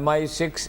MI6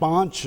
5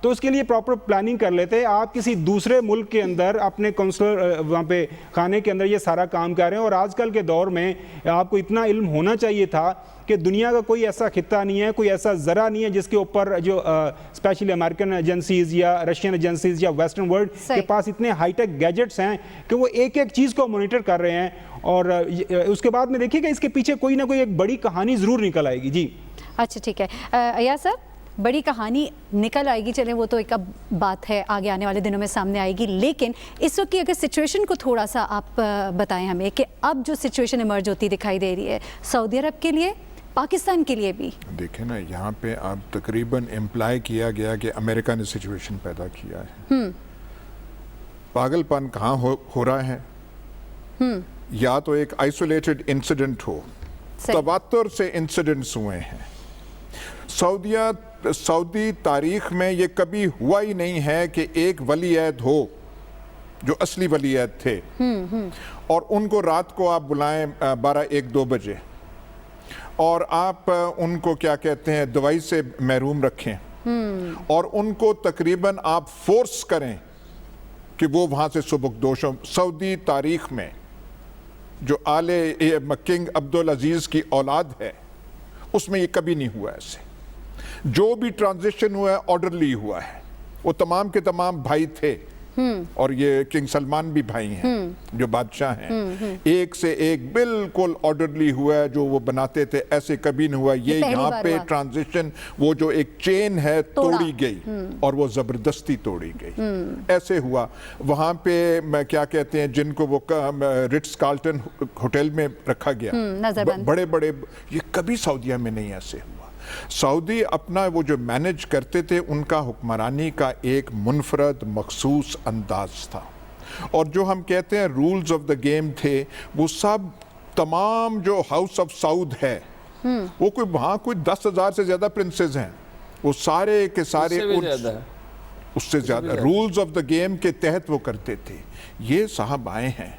تو اس کے لیے پراپر پلاننگ کر لیتے. آپ کسی دوسرے ملک کے اندر اپنے کونسلر وہاں پہ خانے کے اندر یہ سارا کام کر رہے ہیں, اور آج کل کے دور میں آپ کو اتنا علم ہونا چاہیے تھا کہ دنیا کا کوئی ایسا خطہ نہیں ہے, کوئی ایسا ذرا نہیں ہے جس کے اوپر جو اسپیشلی امریکن ایجنسیز یا رشین ایجنسیز یا ویسٹرن ورلڈ کے پاس اتنے ہائی ٹیک گیجٹس ہیں کہ وہ ایک ایک چیز کو مانیٹر کر رہے ہیں. اور اس کے بعد میں دیکھیے گا اس کے پیچھے کوئی نہ کوئی ایک بڑی کہانی ضرور نکل آئے گی. جی اچھا ٹھیک ہے ایاز صاحب, بڑی کہانی نکل آئے گی, چلیں وہ تو ایک اب بات ہے آگے آنے والے دنوں میں سامنے آئے گی, لیکن اس وقت کی اگر سچویشن کو تھوڑا سا آپ بتائیں ہمیں کہ اب جو سچویشن ایمرج ہوتی دکھائی دے رہی ہے سعودی عرب کے لیے, پاکستان کے لیے بھی. دیکھیں نا یہاں پہ اب تقریباً امپلائی کیا گیا کہ امریکہ نے سچویشن پیدا کیا ہے. پاگل پن کہاں ہو رہا ہے؟ یا تو ایک آئسولیٹڈ انسیڈنٹ ہو, تواتر سے انسیڈنٹس ہوئے ہیں. سعودی تاریخ میں یہ کبھی ہوا ہی نہیں ہے کہ ایک ولی عہد ہو جو اصلی ولی عہد تھے اور ان کو رات کو آپ بلائیں 12-1-2 بجے اور آپ ان کو کیا کہتے ہیں دوائی سے محروم رکھیں اور ان کو تقریباً آپ فورس کریں کہ وہ وہاں سے سبکدوش ہوں. سعودی تاریخ میں جو آل کنگ عبدالعزیز کی اولاد ہے اس میں یہ کبھی نہیں ہوا ایسے. جو بھی ٹرانزیشن ہوا ہے آرڈرلی ہوا ہے. وہ تمام کے تمام بھائی تھے اور یہ کنگ سلمان بھی بھائی ہیں جو بادشاہ ہیں, ایک سے ایک بالکل آرڈرلی ہوا ہے جو وہ بناتے تھے, ایسے کبھی نہیں ہوا. یہ یہاں پہ ٹرانزیشن وہ جو ایک چین ہے توڑی گئی اور وہ زبردستی توڑی گئی. ایسے ہوا وہاں پہ کیا کہتے ہیں جن کو وہ رٹس کارلٹن ہوٹل میں رکھا گیا, بڑے بڑے, یہ کبھی سعودیہ میں نہیں ایسے ہوا. سعودی اپنا وہ جو مینج کرتے تھے ان کا حکمرانی کا ایک منفرد مخصوص انداز تھا, اور جو ہم کہتے ہیں رولز آف دا گیم تھے وہ سب تمام جو ہاؤس آف سعود ہے وہ کوئی وہاں کوئی 10,000 سے زیادہ پرنسز ہیں, وہ سارے کے سارے اس سے زیادہ رولز آف دا گیم کے تحت وہ کرتے تھے. یہ صاحب آئے ہیں,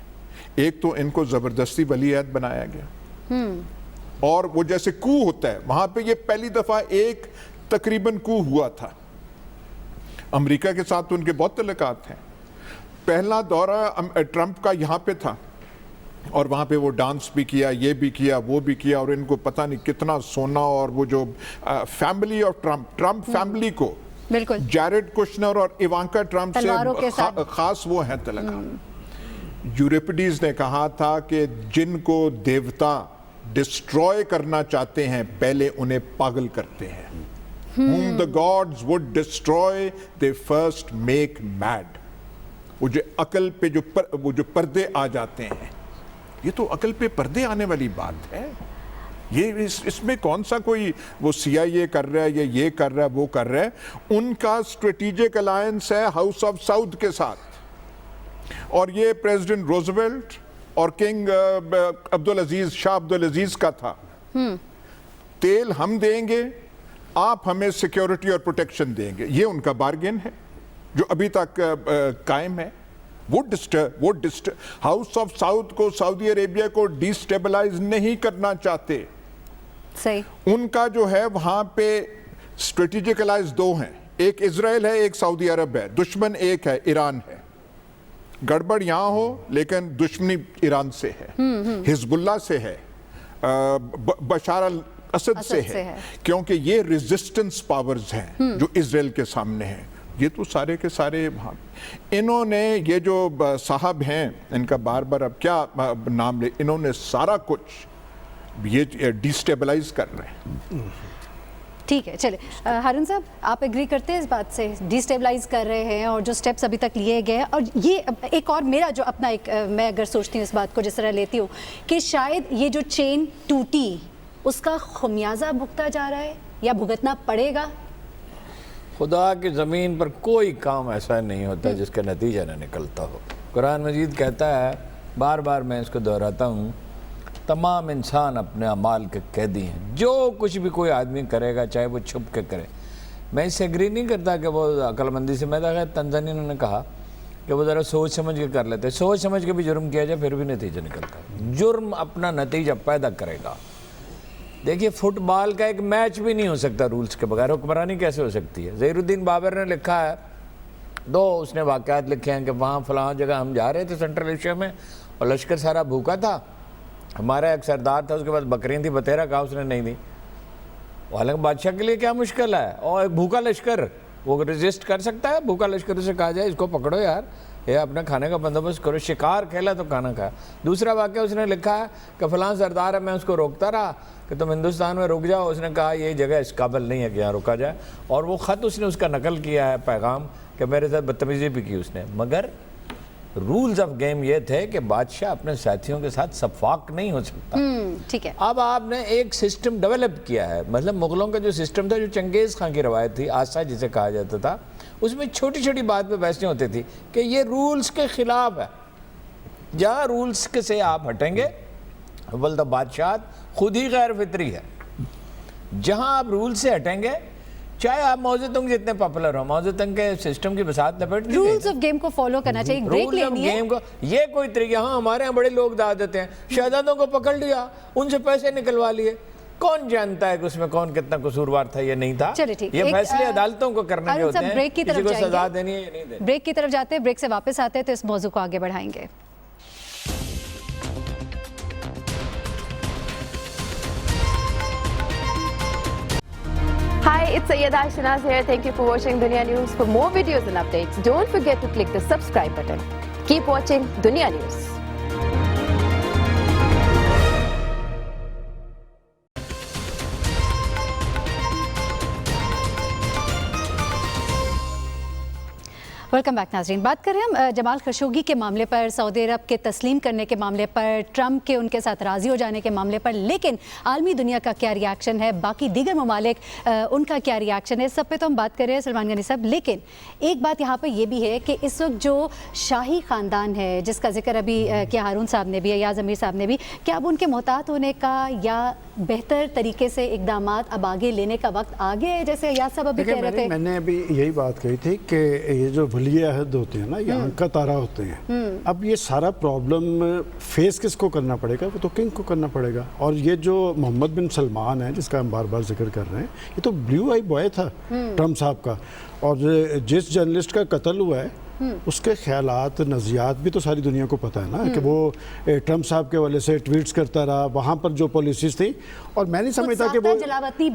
ایک تو ان کو زبردستی ولی عہد بنایا گیا اور وہ جیسے کو ہوتا ہے وہاں پہ یہ پہلی دفعہ ایک تقریباً کو ہوا تھا. امریکہ کے ساتھ تو ان کے بہت تعلقات ہیں. پہلا دورہ ٹرمپ کا یہاں پہ تھا اور وہاں پہ وہ ڈانس بھی کیا, یہ بھی کیا, وہ بھی کیا, اور ان کو پتہ نہیں کتنا سونا. اور وہ جو فیملی آف ٹرمپ فیملی کو بالکل جیرڈ کشنر اور ایوانکا ٹرمپ سے خاص وہ ہیں تعلقات. یوریپیڈیز نے کہا تھا کہ جن کو دیوتا ڈسٹروائے کرنا چاہتے ہیں پہلے انہیں پاگل کرتے ہیں. Whom the gods would destroy they first make mad. وہ جو عقل پہ جو پردے آ جاتے ہیں, یہ تو عقل پہ پردے آنے والی بات ہے. یہ اس میں کون سا کوئی وہ CIA کر رہا ہے یا یہ کر رہا ہے وہ کر رہا ہے. ان کا اسٹریٹیجک الائنس ہے ہاؤس آف سعود کے ساتھ, اور یہ پریزیڈنٹ روزویلٹ اور کنگ عبدالعزیز شاہ عبدالعزیز کا تھا. تیل ہم دیں گے, آپ ہمیں سیکیورٹی اور پروٹیکشن دیں گے. یہ ان کا بارگین ہے جو ابھی تک قائم ہے. وہ ہاؤس آف سعود کو, سعودی عربیہ کو ڈیسٹیبلائز نہیں کرنا چاہتے. صحیح. ان کا جو ہے وہاں پہ اسٹریٹجک الائنس دو ہیں, ایک اسرائیل ہے, ایک سعودی عرب ہے. دشمن ایک ہے, ایران ہے. گڑبڑ یہاں ہو لیکن دشمنی ایران سے ہے, حزب اللہ سے ہے, بشار الاسد سے ہے, کیونکہ یہ ریزسٹنس پاورز ہیں جو اسرائیل کے سامنے ہیں. یہ تو سارے کے سارے وہاں. انہوں نے یہ جو صاحب ہیں ان کا بار بار اب کیا نام لے, انہوں نے سارا کچھ یہ ڈیسٹیبلائز کر رہے ہیں. ٹھیک ہے, چلے ہارون صاحب آپ ایگری کرتے ہیں اس بات سے, ڈیسٹیبلائز کر رہے ہیں اور جو سٹیپس ابھی تک لیے گئے. اور یہ ایک اور میرا جو اپنا ایک میں اگر سوچتی ہوں اس بات کو جس طرح لیتی ہوں کہ شاید یہ جو چین ٹوٹی اس کا خمیازہ بھگتا جا رہا ہے یا بھگتنا پڑے گا. خدا کی زمین پر کوئی کام ایسا نہیں ہوتا جس کا نتیجہ نہ نکلتا ہو. قرآن مجید کہتا ہے, بار بار میں اس کو دہراتا ہوں, تمام انسان اپنے اعمال کے قیدی ہیں. جو کچھ بھی کوئی آدمی کرے گا چاہے وہ چھپ کے کرے. میں اس سے ایگری نہیں کرتا کہ وہ عقل مندی سے, میں دیکھا تنزانیہ نے کہا کہ وہ ذرا سوچ سمجھ کے کر لیتے. سوچ سمجھ کے بھی جرم کیا جائے پھر بھی نتیجہ نکلتا ہے. جرم اپنا نتیجہ پیدا کرے گا. دیکھیے فٹ بال کا ایک میچ بھی نہیں ہو سکتا رولز کے بغیر، حکمرانی کیسے ہو سکتی ہے؟ ظہیر الدین بابر نے لکھا ہے، اس نے واقعات لکھے ہیں کہ وہاں فلاں جگہ ہم جا رہے تھے سینٹرل ایشیا میں اور لشکر سارا بھوکا تھا، ہمارا ایک سردار تھا، اس کے پاس بکریاں تھی، بتیرا کہا اس نے نہیں دی۔ حالانکہ بادشاہ کے لیے کیا مشکل ہے، اور ایک بھوکا لشکر وہ ریزسٹ کر سکتا ہے؟ بھوکا لشکر اسے کہا جائے اس کو پکڑو یار، یہ اپنے کھانے کا بندوبست کرو، شکار کھیلا تو کھانا کھایا۔ دوسرا واقعہ اس نے لکھا ہے کہ فلاں سردار ہے، میں اس کو روکتا رہا کہ تم ہندوستان میں رک جاؤ، اس نے کہا یہ جگہ اس قابل نہیں ہے کہ یہاں رکا جائے، اور وہ خط اس نے اس کا نقل کیا ہے، پیغام، کہ میرے ساتھ بدتمیزی بھی کی اس نے۔ مگر رولز آف گیم یہ تھے کہ بادشاہ اپنے ساتھیوں کے ساتھ صفاق نہیں ہو سکتا۔ ٹھیک ہے، اب آپ نے ایک سسٹم ڈیولپ کیا ہے، مطلب مغلوں کا جو سسٹم تھا، جو چنگیز خان کی روایت تھی، آسا جسے کہا جاتا تھا، اس میں چھوٹی چھوٹی بات پہ بحثیں ہوتی تھی کہ یہ رولز کے خلاف ہے۔ جہاں رولز سے آپ ہٹیں گے، اول تو بادشاہت خود ہی غیر فطری ہے۔ جہاں آپ رول سے ہٹیں گے، چاہے آپ موزے تنگ جتنے پاپولر ہو، موزے تنگ کے سسٹم کی بساط لپیٹ دی گئی۔ رولز آف گیم کو فالو کرنا چاہیے، بریک لینی ہے۔ یہ کوئی طریقہ، ہاں ہمارے ہاں بڑے لوگ دعا دیتے ہیں، شہزادوں کو پکڑ لیا، ان سے پیسے نکلوا لیے، کون جانتا ہے کہ اس میں کون کتنا قصوروار تھا یا نہیں تھا؟ یہ فیصلے عدالتوں کو کرنے کے ہوتے ہیں، کسی کو سزا دینی ہے یا نہیں دینی۔ بریک کی طرف جاتے ہیں، بریک سے واپس آتے ہیں تو اس موضوع کو آگے بڑھائیں گے۔ Hi, it's Sayyeda Shanaz here. Thank you for watching Dunya News. For more videos and updates, don't forget to click the subscribe button. Keep watching Dunya News. Welcome back ناظرین، بات کر رہے ہیں ہم جمال خشوگی کے معاملے پر، سعودی عرب کے تسلیم کرنے کے معاملے پر، ٹرمپ کے ان کے ساتھ راضی ہو جانے کے معاملے پر، لیکن عالمی دنیا کا کیا ری ایکشن ہے، باقی دیگر ممالک ان کا کیا ری ایکشن ہے، سب پہ تو ہم بات کر رہے ہیں سلمان غنی صاحب۔ لیکن ایک بات یہاں پہ یہ بھی ہے کہ اس وقت جو شاہی خاندان ہے، جس کا ذکر ابھی کیا ہارون صاحب نے بھی، ایاز امیر صاحب نے بھی، کیا اب ان کے محتاط ہونے کا یا بہتر طریقے سے اقدامات اب آگے لینے کا وقت آ گیا ہے، جیسے ایاز صاحب ابھی کہہ رہے تھے؟ میں نے ابھی یہی بات کہی تھی کہ یہ جو ولی عہد ہوتے ہیں نا، یہ آنکھ کا تارا ہوتے ہیں۔ اب یہ سارا پرابلم فیس کس کو کرنا پڑے گا؟ وہ تو کنگ کو کرنا پڑے گا۔ اور یہ جو محمد بن سلمان ہے، جس کا ہم بار بار ذکر کر رہے ہیں، یہ تو بلیو آئی بوائے تھا ٹرمپ صاحب کا، اور جس جرنلسٹ کا قتل ہوا ہے اس کے خیالات، نظریات بھی تو ساری دنیا کو پتہ ہے نا، کہ وہ ٹرمپ صاحب کے والے سے ٹویٹس کرتا رہا، وہاں پر جو پالیسیز تھیں، اور میں نہیں سمجھتا کہ وہ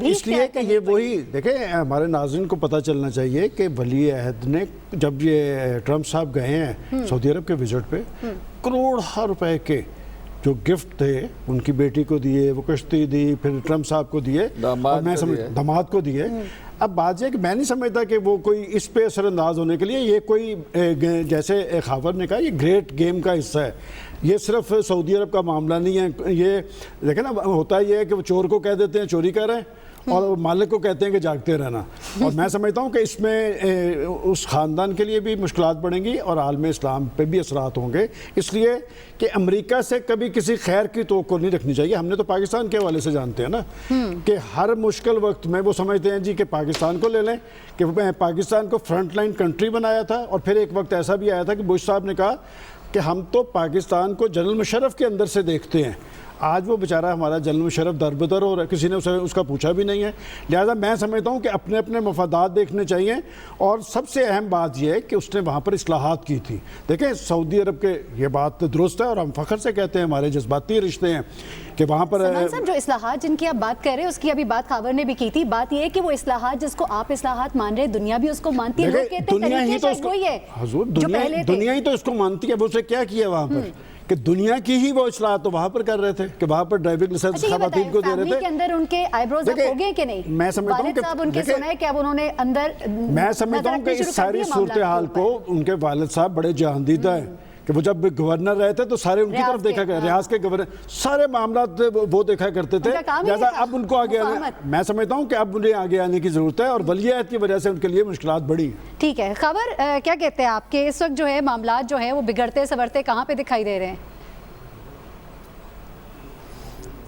اس لیے کہ یہ وہی دیکھیں، ہمارے ناظرین کو پتہ چلنا چاہیے کہ ولی عہد نے جب یہ ٹرمپ صاحب گئے ہیں سعودی عرب کے وزٹ پہ، کروڑ روپے کے جو گفٹ تھے ان کی بیٹی کو دیے، وہ کشتی دی، پھر ٹرمپ صاحب کو دیے، اور میں داماد کو دیے۔ اب بات یہ کہ میں نہیں سمجھتا کہ وہ کوئی اس پہ اثر انداز ہونے کے لیے، یہ کوئی جیسے خاور نے کہا، یہ گریٹ گیم کا حصہ ہے، یہ صرف سعودی عرب کا معاملہ نہیں ہے۔ یہ دیکھیں نا، ہوتا یہ ہے کہ وہ چور کو کہہ دیتے ہیں چوری کر رہے ہیں، اور مالک کو کہتے ہیں کہ جاگتے رہنا، اور میں سمجھتا ہوں کہ اس میں اس خاندان کے لیے بھی مشکلات بڑھیں گی اور عالم اسلام پہ بھی اثرات ہوں گے، اس لیے کہ امریکہ سے کبھی کسی خیر کی توقع نہیں رکھنی چاہیے۔ ہم نے تو پاکستان کے حوالے سے جانتے ہیں نا کہ ہر مشکل وقت میں وہ سمجھتے ہیں جی کہ پاکستان کو لے لیں، کہ پاکستان کو فرنٹ لائن کنٹری بنایا تھا، اور پھر ایک وقت ایسا بھی آیا تھا کہ بش صاحب نے کہا کہ ہم تو پاکستان کو جنرل مشرف کے اندر سے دیکھتے ہیں۔ آج وہ بیچارہ ہمارا جنرل مشرف دربدر ہو رہا ہے، کسی نے اس کا پوچھا بھی نہیں ہے۔ لہٰذا میں سمجھتا ہوں کہ اپنے اپنے مفادات دیکھنے چاہیے، اور سب سے اہم بات یہ ہے کہ اس نے وہاں پر اصلاحات کی تھی۔ دیکھیں سعودی عرب کے یہ بات درست ہے، اور ہم فخر سے کہتے ہیں، ہمارے جذباتی رشتے ہیں کہ وہاں پر سلمان صاحب جو اصلاحات جن کی آپ بات کر رہے ہیں، اس کی ابھی بات خاور نے بھی کی تھی۔ بات یہ ہے کہ وہ اصلاحات جس کو آپ اصلاحات مان رہے ہیں، دنیا بھی اس کو مانتی ہے، لوگ کہتے ہیں دنیا ہی تو حضور دنیا ہی تو اس کو مانتی ہے۔ وہ اسے کیا کیا وہاں پر کہ دنیا کی ہی وہ اصلاحات تو وہاں پر کر رہے تھے، کہ وہاں پر ڈرائیونگ لائسنس خواتین کو دے رہے تھے۔ کے اندر ان کے آئی بروز اپ ہو گئے کہ نہیں؟ میں سمجھتا ہوں کہ صاحب ان کے سنا ہے کہ اب انہوں نے اندر، میں سمجھتا ہوں کہ اس ساری صورتحال کو ان کے والد صاحب بڑے جہاندیدہ ہیں، کہ وہ جب گورنر رہے تھے تو سارے ان کی طرف دیکھا گیا، ریاض کے گورنر سارے معاملات وہ دیکھا کرتے تھے، لہٰذا اب ان کو آگے آنے، میں سمجھتا ہوں کہ اب انہیں آگے آنے کی ضرورت ہے، اور ولی عہد کی وجہ سے ان کے لیے مشکلات بڑھی۔ ٹھیک ہے، خبر کیا کہتے ہیں آپ کے اس وقت جو ہے معاملات جو ہیں وہ بگڑتے سنورتے کہاں پہ دکھائی دے رہے ہیں؟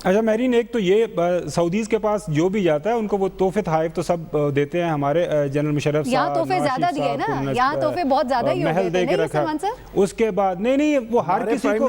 اچھا مہرین، ایک تو یہ سعودیز کے پاس جو بھی جاتا ہے ان کو وہ تحفے تحائف تو سب دیتے ہیں، ہمارے جنرل مشرف صاحب، یہاں تحفے زیادہ دیے نا، یہاں تحفے بہت زیادہ ہی محل دے کے رکھا۔ اس کے بعد نہیں وہ ہر کسی کو،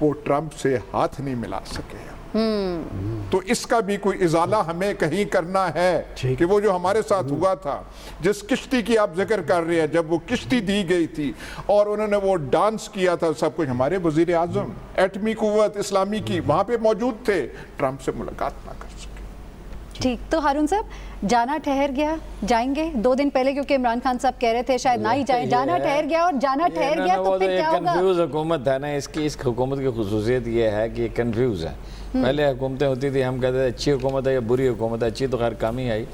وہ ٹرمپ سے ہاتھ نہیں ملا سکے. تو اس کا بھی کوئی ازالہ ہمیں کہیں کرنا ہے کہ وہ جو ہمارے ساتھ ہوا تھا, جس کشتی کی آپ ذکر کر رہے ہیں, جب وہ کشتی دی گئی تھی اور انہوں نے وہ ڈانس کیا تھا سب کچھ, ہمارے وزیر اعظم ایٹمی قوت اسلامی کی وہاں پہ موجود تھے, ٹرمپ سے ملاقات نہ کر سکے. ٹھیک, تو ہارون صاحب جانا ٹھہر گیا, جائیں گے 2 دن پہلے کیونکہ عمران خان صاحب کہہ رہے تھے شاید نہ ہی جائیں, جانا ٹھہر گیا, اور جانا ٹھہر گیا تو پھر کیا ہوگا؟ کنفیوز حکومت ہے نا, اس حکومت کی خصوصیت یہ ہے کہ کنفیوز ہے. پہلے حکومتیں ہوتی تھی, ہم کہتے تھے اچھی حکومت ہے یا بری حکومت ہے, اچھی تو خیر کام ہی آئی.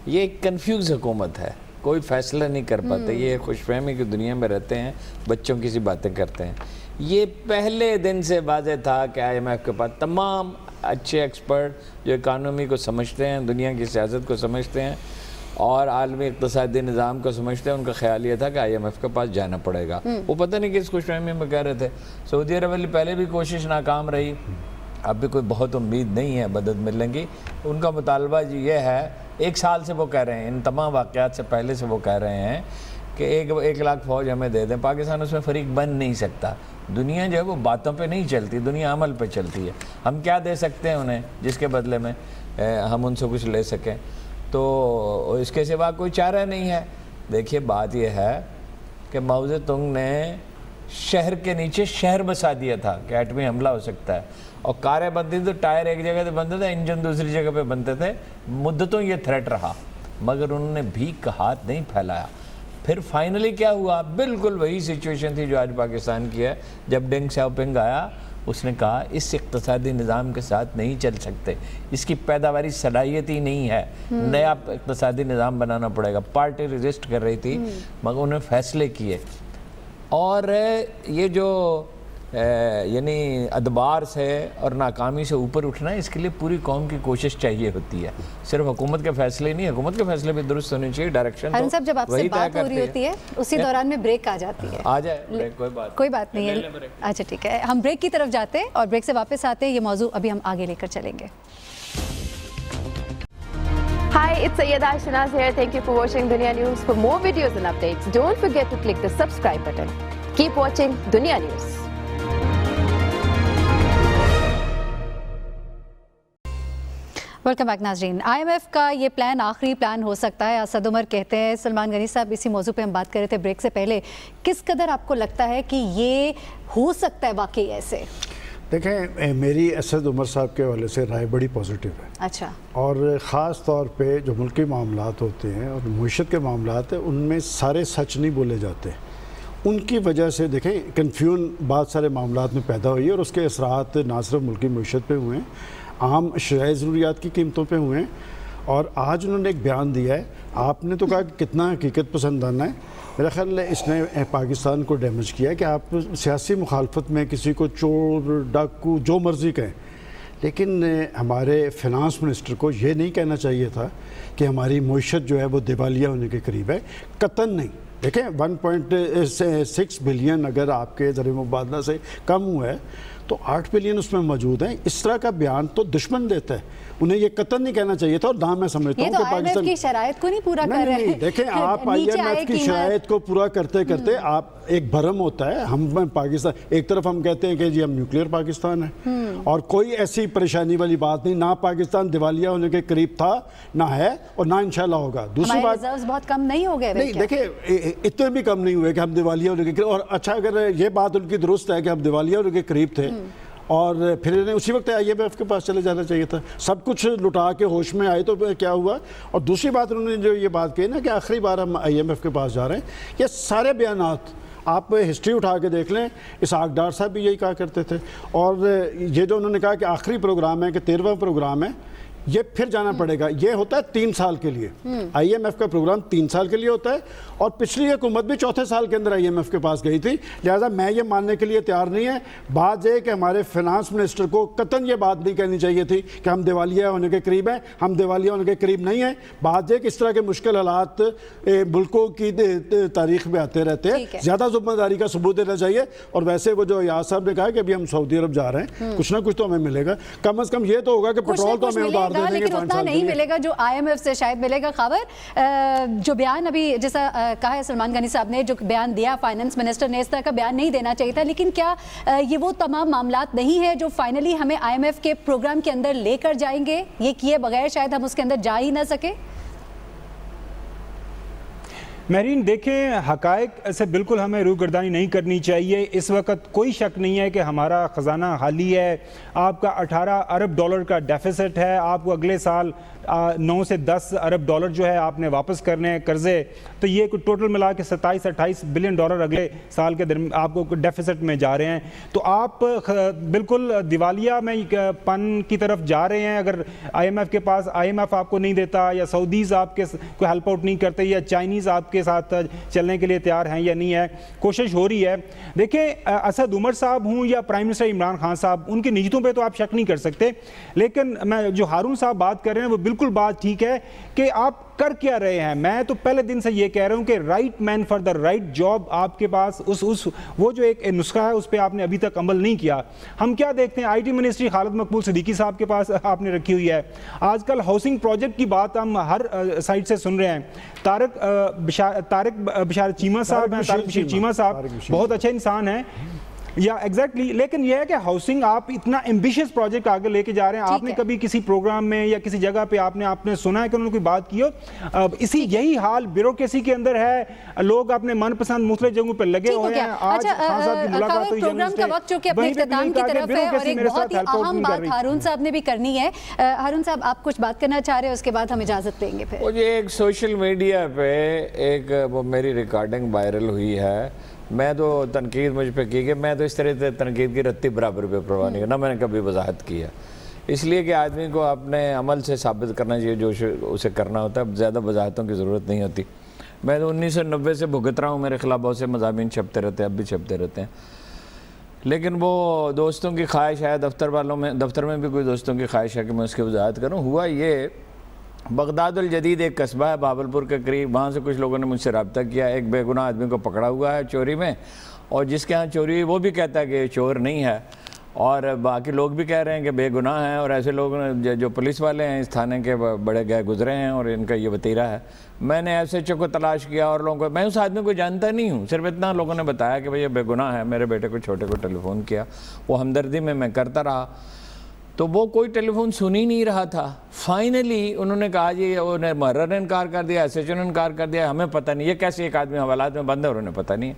یہ ایک کنفیوز حکومت ہے, کوئی فیصلہ نہیں کر پاتے, یہ خوش فہمی کی دنیا میں رہتے ہیں, بچوں کی سی باتیں کرتے ہیں. یہ پہلے دن سے واضح تھا کہ IMF کے پاس تمام اچھے ایکسپرٹ جو اکانومی کو سمجھتے ہیں, دنیا کی سیاست کو سمجھتے ہیں اور عالمی اقتصادی نظام کو سمجھتے ہیں, ان کا خیال یہ تھا کہ IMF کے پاس جانا پڑے گا. وہ پتہ نہیں کس خوش فہمی میں کہہ رہے تھے. سعودی عرب والی پہلے بھی کوشش ناکام رہی, اب بھی کوئی بہت امید نہیں ہے مدد ملنے کی. ان کا مطالبہ یہ ہے, 1 سال سے وہ کہہ رہے ہیں, ان تمام واقعات سے پہلے سے وہ کہہ رہے ہیں کہ 1 لاکھ فوج ہمیں دے دیں. پاکستان اس میں فریق بن نہیں سکتا. دنیا جو ہے وہ باتوں پہ نہیں چلتی, دنیا عمل پہ چلتی ہے. ہم کیا دے سکتے ہیں انہیں جس کے بدلے میں ہم ان سے کچھ لے سکیں؟ تو اس کے سوا کوئی چارہ نہیں ہے. دیکھیے بات یہ ہے کہ ماؤ زے تونگ نے شہر کے نیچے شہر بسا دیا تھا کہ ایٹمی حملہ ہو سکتا ہے, اور کاریں بنتی تو ٹائر ایک جگہ سے بنتے تھے, انجن دوسری جگہ پہ بنتے تھے. مدتوں یہ تھریٹ رہا, مگر انہوں نے بھیک کا ہاتھ نہیں پھیلایا. پھر فائنلی کیا ہوا؟ بالکل وہی سچویشن تھی جو آج پاکستان کی ہے. جب ڈینگ سیاؤپنگ آیا, اس نے کہا اس اقتصادی نظام کے ساتھ نہیں چل سکتے, اس کی پیداواری صلاحیت ہی نہیں ہے, نیا اقتصادی نظام بنانا پڑے گا. پارٹی ریزسٹ کر رہی تھی مگر انہوں نے فیصلے کیے. اور یہ جو یعنی ادبار سے اور ناکامی سے اوپر اٹھنا, اس کے لیے پوری قوم کی کوشش چاہیے ہوتی ہے, صرف حکومت کے فیصلے نہیں. حکومت کے فیصلے بھی درست ہونے چاہیے, ڈائریکشن ہارون صاحب جب آپ سے بات ہو رہی ہوتی ہے اسی دوران میں بریک آ جاتی ہے. آ جائے بریک, کوئی بات نہیں ہے. اچھا ٹھیک ہے, ہم بریک کی طرف جاتے ہیں اور بریک سے واپس آتے ہیں. یہ موضوع ابھی ہم آگے لے کر چلیں گے. Hi, it's Sayyeda Shanaz here. Thank you for watching Dunia News. For more videos and updates, don't forget to click the subscribe button. Keep watching Dunia News. Welcome back ناظرین. IMF کا یہ پلان آخری plan ہو سکتا ہے, اسد عمر کہتے ہیں. سلمان غنی صاحب اسی موضوع پہ ہم بات کر رہے تھے بریک سے پہلے. کس قدر آپ کو لگتا ہے کہ یہ ہو سکتا ہے واقعی ایسے؟ دیکھیں, میری اسد عمر صاحب کے حوالے سے رائے بڑی پازیٹیو ہے. اچھا. اور خاص طور پہ جو ملکی معاملات ہوتے ہیں اور معیشت کے معاملات ہیں, ان میں سارے سچ نہیں بولے جاتے. ان کی وجہ سے دیکھیں کنفیوژن بہت سارے معاملات میں پیدا ہوئی ہے, اور اس کے اثرات نہ صرف ملکی معیشت پہ ہوئے ہیں, عام اشیاء ضروریات کی قیمتوں پہ ہوئے ہیں. اور آج انہوں نے ایک بیان دیا ہے. آپ نے تو کہا کہ کتنا حقیقت پسندانہ ہے. میرا خیال ہے اس نے پاکستان کو ڈیمیج کیا ہے کہ آپ سیاسی مخالفت میں کسی کو چور ڈاکو جو مرضی کہیں, لیکن ہمارے فنانس منسٹر کو یہ نہیں کہنا چاہیے تھا کہ ہماری معیشت جو ہے وہ دیوالیہ ہونے کے قریب ہے. قطعاً نہیں. دیکھیں 1.6 بلین اگر آپ کے ضرب مبادلہ سے کم ہوا ہے تو 8 بلین اس میں موجود ہیں. اس طرح کا بیان تو دشمن دیتا ہے, انہیں یہ قطعاً نہیں کہنا چاہیے تھا. اور میں سمجھتا ہوں کہ پاکستان کی شرائط کو نہیں پورا کر رہے ہیں. دیکھیں آپ IMF کی شرائط کو پورا کرتے کرتے آپ ایک بھرم ہوتا ہے. ہم پاکستان ایک طرف ہم کہتے ہیں کہ جی ہم نیوکلیئر پاکستان ہے, اور کوئی ایسی پریشانی والی بات نہیں. نہ پاکستان دیوالیہ ہونے کے قریب تھا, نہ ہے, اور نہ انشاءاللہ ہوگا. دوسری بات بہت کم نہیں ہو گئے. نہیں دیکھیں اتنے بھی کم نہیں ہوئے کہ ہم دیوالیہ ہونے کے قریب. اور اچھا اگر یہ بات ان کی درست ہے کہ ہم دیوالیہ ہونے کے قریب تھے, اور پھر انہیں اسی وقت IMF کے پاس چلے جانا چاہیے تھا. سب کچھ لٹا کے ہوش میں آئے تو کیا ہوا. اور دوسری بات انہوں نے جو یہ بات کہی نا کہ آخری بار ہم IMF کے پاس جا رہے ہیں, یہ سارے بیانات آپ ہسٹری اٹھا کے دیکھ لیں. اسحاق ڈار صاحب بھی یہی کہا کرتے تھے. اور یہ جو انہوں نے کہا کہ آخری پروگرام ہے, کہ 13واں پروگرام ہے, یہ پھر جانا پڑے گا. یہ ہوتا ہے 3 سال کے لیے. IMF کا پروگرام 3 سال کے لیے ہوتا ہے, اور پچھلی حکومت بھی 4تھے سال کے اندر IMF کے پاس گئی تھی. لہٰذا میں یہ ماننے کے لیے تیار نہیں ہے. بات یہ کہ ہمارے فنانس منسٹر کو قطعاً یہ بات نہیں کہنی چاہیے تھی کہ ہم دیوالیہ ہونے کے قریب ہیں. ہم دیوالیہ ہونے کے قریب نہیں ہیں. بات یہ کہ اس طرح کے مشکل حالات ملکوں کی تاریخ میں آتے رہتے ہیں. زیادہ ذمہ داری کا ثبوت دینا چاہیے. اور ویسے وہ جو یاس صاحب نے کہا کہ ابھی ہم سعودی عرب جا رہے ہیں, کچھ نہ کچھ تو ہمیں ملے گا. کم از کم یہ تو ہوگا کہ پیٹرول تو ہمیں ادھار گا لیکن اتنا نہیں ملے گا جو IMF سے شاید ملے گا. خبر جو بیان ابھی جیسا کہا ہے سلمان غنی صاحب نے, جو بیان دیا فائنانس منسٹر نے, اس طرح کا بیان نہیں دینا چاہیے تھا, لیکن کیا یہ وہ تمام معاملات نہیں ہے جو فائنلی ہمیں IMF کے پروگرام کے اندر لے کر جائیں گے؟ یہ کیے بغیر شاید ہم اس کے اندر جا ہی نہ سکے. مہرین دیکھیں, حقائق سے بالکل ہمیں روگردانی نہیں کرنی چاہیے. اس وقت کوئی شک نہیں ہے کہ ہمارا خزانہ خالی ہے. آپ کا 18 ارب ڈالر کا ڈیفیسٹ ہے. آپ کو اگلے سال 9 سے 10 ارب ڈالر جو ہے آپ نے واپس کرنے ہیں قرضے, تو یہ ٹوٹل ملا کے 27-28 بلین ڈالر اگلے سال کے آپ کو ڈیفیسٹ میں جا رہے ہیں. تو آپ بالکل دیوالیہ میں پن کی طرف جا رہے ہیں. اگر IMF کے پاس IMF آپ کو نہیں دیتا, یا سعودیز آپ کے کوئی ہیلپ آؤٹ نہیں کرتے, یا چائنیز آپ کے ساتھ چلنے کے لیے تیار ہیں یا نہیں ہے, کوشش ہو رہی ہے. دیکھیں اسد عمر صاحب ہوں یا پرائم منسٹر عمران خان صاحب, ان کی نیتوں پہ تو آپ شک نہیں کر سکتے, لیکن میں جو ہارون صاحب بات کر رہے ہیں وہ بالکل بات ٹھیک ہے کہ آپ کر کیا رہے ہیں. میں تو پہلے دن سے یہ کہہ رہا ہوں کہ right man for the right job آپ کے پاس وہ جو ایک نسخہ ہے اس پہ آپ نے ابھی تک عمل نہیں کیا. ہم کیا دیکھتے ہیں, IT منسٹری خالد مقبول صدیقی صاحب کے پاس آپ نے رکھی ہوئی ہے. آج کل ہاؤسنگ پروجیکٹ کی بات ہم ہر سائٹ سے سن رہے ہیں. طارق بشارت چیمہ صاحب ہیں, طارق بشیر چیمہ صاحب بہت اچھے انسان ہیں, یا ایگزیکٹلی, لیکن یہ ہے کہ ہاؤسنگ آپ اتنا ایمبیشیس پروجیکٹ آگے لے کے جا رہے ہیں. آپ نے کبھی کسی پروگرام میں یا کسی جگہ پہ آپ نے سنا ہے کہ انہوں نے کوئی بات کی ہو؟ یہی حال بیوروکریسی کے اندر ہے. لوگ اپنے من پسند مختلف جگہوں پہ لگے ہوئے ہیں. آج خان صاحب کی ملاقات ہوئی پروگرام کا وقت چونکہ اپنے اختتام کی طرف ہے, اور ایک بہت ہی اہم بات ہارون صاحب نے بھی کرنی ہے. ہارون صاحب آپ کچھ بات کرنا چاہ رہے ہیں, اس کے بعد ہم اجازت دیں گے. پھر وہ ایک سوشل میڈیا پہ ایک وہ میری ریکارڈنگ وائرل ہوئی ہے. میں تو تنقید مجھ پہ کی کہ میں تو اس طرح سے تنقید کی رتی برابر پہ پرواہ نہیں, نہ میں نے کبھی وضاحت کی ہے. اس لیے کہ آدمی کو اپنے عمل سے ثابت کرنا چاہیے جو اسے کرنا ہوتا ہے, زیادہ وضاحتوں کی ضرورت نہیں ہوتی. میں تو 1990 سے بھگت رہا ہوں, میرے خلاف بہت سے مضامین چھپتے رہتے ہیں, اب بھی چھپتے رہتے ہیں, لیکن وہ دوستوں کی خواہش ہے, دفتر میں بھی کوئی دوستوں کی خواہش ہے کہ میں اس کی وضاحت کروں. ہوا یہ, بغداد الجدید ایک قصبہ ہے بہاولپور کے قریب, وہاں سے کچھ لوگوں نے مجھ سے رابطہ کیا. ایک بے گناہ آدمی کو پکڑا ہوا ہے چوری میں, اور جس کے ہاں چوری ہوئی وہ بھی کہتا ہے کہ چور نہیں ہے, اور باقی لوگ بھی کہہ رہے ہیں کہ بے گناہ ہیں. اور ایسے لوگ جو پولیس والے ہیں اس تھانے کے بڑے گئے گزرے ہیں, اور ان کا یہ وتیرہ ہے. میں نے ایسے کو تلاش کیا, اور لوگوں کو, میں اس آدمی کو جانتا نہیں ہوں, صرف اتنا لوگوں نے بتایا کہ بھئی یہ بے گناہ ہے. میرے بیٹے کو چھوٹے کو ٹیلی فون کیا, وہ ہمدردی میں کرتا رہا, تو وہ کوئی ٹیلی فون سن ہی نہیں رہا تھا. فائنلی انہوں نے کہا جی انہوں نے محرر نے انکار کر دیا, SHO نے انکار کر دیا, ہمیں پتہ نہیں, یہ کیسے ایک آدمی حوالات میں بند ہے اور انہیں پتہ نہیں.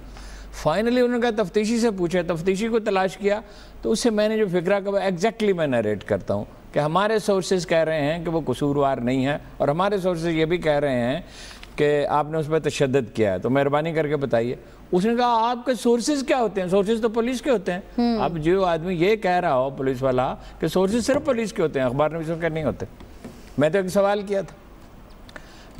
فائنلی انہوں نے کہا تفتیشی سے پوچھے, تفتیشی کو تلاش کیا, تو اس سے میں نے جو فکرہ کہا ایگزیکٹلی میں نیریٹ کرتا ہوں کہ ہمارے سورسز کہہ رہے ہیں کہ وہ قصوروار نہیں ہے, اور ہمارے سورسز یہ بھی کہہ رہے ہیں کہ آپ نے اس پہ تشدد کیا ہے, تو مہربانی کر کے بتائیے. اس نے کہا آپ کے سورسز کیا ہوتے ہیں, سورسز تو پولیس کے ہوتے ہیں. اب جو آدمی یہ کہہ رہا ہو پولیس والا کہ سورسز صرف پولیس کے ہوتے ہیں, اخبار نویسوں کے نہیں ہوتے. میں تو ایک سوال کیا تھا,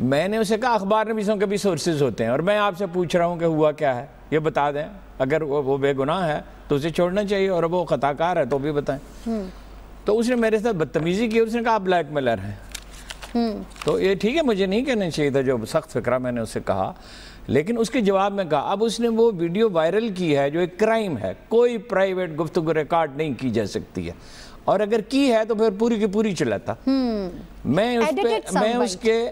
میں نے اسے کہا اخبار نویسوں کے بھی سورسز ہوتے ہیں, اور میں آپ سے پوچھ رہا ہوں کہ ہوا کیا ہے, یہ بتا دیں. اگر وہ بے گناہ ہے تو اسے چھوڑنا چاہیے, اور وہ خطا کار ہے تو بھی بتائیں. تو اس نے میرے ساتھ بدتمیزی کی, اس نے کہا آپ بلیک میلر ہیں. تو یہ ٹھیک ہے, مجھے نہیں کہنا چاہیے تھا جو سخت فکرہ میں نے اسے کہا, لیکن اس کے جواب میں کہا اب اس نے وہ ویڈیو وائرل کی ہے جو ایک کرائم ہے, کوئی پرائیویٹ گفتگو ریکارڈ نہیں کی جا سکتی ہے, اور اگر کی ہے تو پھر پوری کی پوری چلاتا. میں اس کے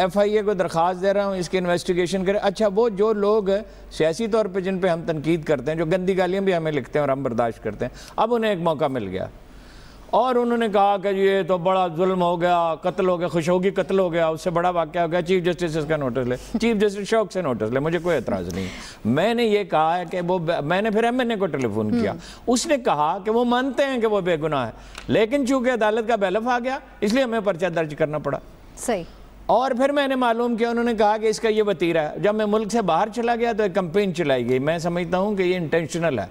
FIA کو درخواست دے رہا ہوں اس کی انویسٹیگیشن کرے. اچھا وہ جو لوگ سیاسی طور پہ جن پہ ہم تنقید کرتے ہیں, جو گندی گالیاں بھی ہمیں لکھتے ہیں اور ہم برداشت کرتے ہیں, اب انہیں ایک موقع مل گیا, اور انہوں نے کہا کہ یہ تو بڑا ظلم ہو گیا, قتل ہو گیا, خشوگی قتل ہو گیا, اس سے بڑا واقعہ ہو گیا, چیف جسٹس اس کا نوٹس لے, چیف جسٹس شوق سے نوٹس لے, مجھے کوئی اعتراض نہیں. میں نے یہ کہا ہے کہ میں نے پھر MNA کو ٹیلی فون کیا, اس نے کہا کہ وہ مانتے ہیں کہ وہ بے گناہ ہے, لیکن چونکہ عدالت کا بیلف آ گیا اس لیے ہمیں پرچہ درج کرنا پڑا. صحیح. اور پھر میں نے معلوم کیا, انہوں نے کہا کہ اس کا یہ وتیرہ ہے. جب میں ملک سے باہر چلا گیا تو ایک کمپین چلائی گئی. میں سمجھتا ہوں کہ یہ انٹینشنل ہے.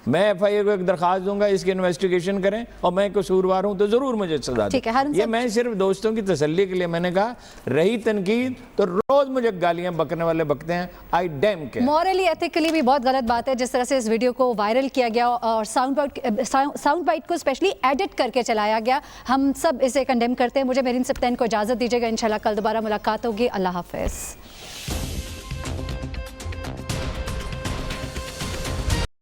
میں FIA کو ایک درخواست دوں گا اس کی انویسٹیگیشن کریں, اور میں قصوروار ہوں تو ضرور مجھے سزا دیں. یہ میں صرف دوستوں کی تسلی کے لیے میں نے کہا. رہی تنقید تو روز مجھے گالیاں بکنے والے بکتے ہیں, آئی ڈیم کے. مورلی ایتھیکلی بھی بہت غلط بات ہے جس طرح سے اس ویڈیو کو وائرل کیا گیا اور ساؤنڈ بائٹ کو اسپیشلی ایڈٹ کر کے چلایا گیا. ہم سب اسے کنڈیم کرتے ہیں. مجھے مہرین سبتین کو اجازت دیجیے گا, انشاءاللہ کل دوبارہ ملاقات ہوگی. اللہ حافظ.